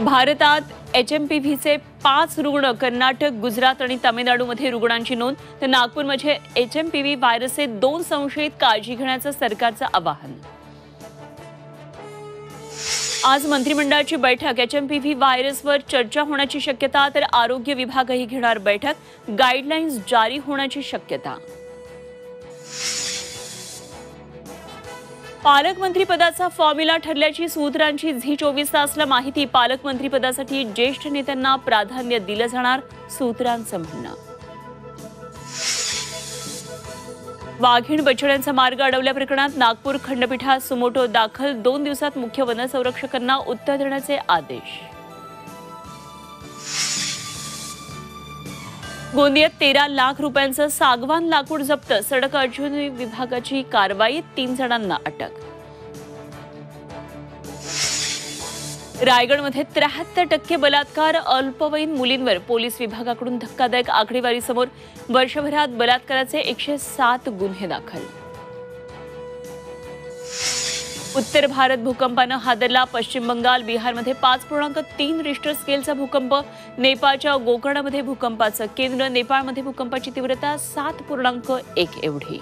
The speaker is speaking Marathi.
भारतात HMPVचे 5 रुग्ण कर्नाटक, गुजरात आणि तामिळनाडूमध्ये रुग्णांची नोंद, तर नागपूरमध्ये HMPV व्हायरसचे 2 संशयित, काळजी घेण्याचं सरकारचं आवाहन। आज मंत्रिमंडळाची बैठक, HMPV व्हायरसवर चर्चा होण्याची शक्यता, तर आरोग्य विभागही घेणार बैठक, गाईडलाईन्स जारी होण्याची शक्यता। पालकमंत्रीपदाचा फॉर्म्युला ठरल्याची सूत्रांची झी24 तासला माहिती, पालकमंत्रीपदासाठी ज्येष्ठ नेत्यांना प्राधान्य दिलं जाणार, सूत्रांचं म्हणणं। वाघीण बछड्यांचा मार्ग अडवल्या प्रकरणात नागपूर खंडपीठात सुमोटो दाखल, 2 दिवसात मुख्य वनसंरक्षकांना उत्तर देण्याचे आदेश। गोंदियात 13 लाख रुपयांचं सागवान लाकूड जप्त, सडक अजून विभागाची कारवाई, 3 जणांना अटक। रायगडमध्ये 73% बलात्कार अल्पवयीन मुलींवर, पोलीस विभागाकडून धक्कादायक आकडेवारी समोर, वर्षभरात बलात्काराचे 107 गुन्हे दाखल। उत्तर भारत भूकंपानं हादरला, पश्चिम बंगाल, बिहारमध्ये 5.3 रिश्टर स्केलचा भूकंप, नेपाळच्या गोकर्णमध्ये भूकंपाचं केंद्र, नेपाळमध्ये भूकंपाची तीव्रता 7.1 एवढी।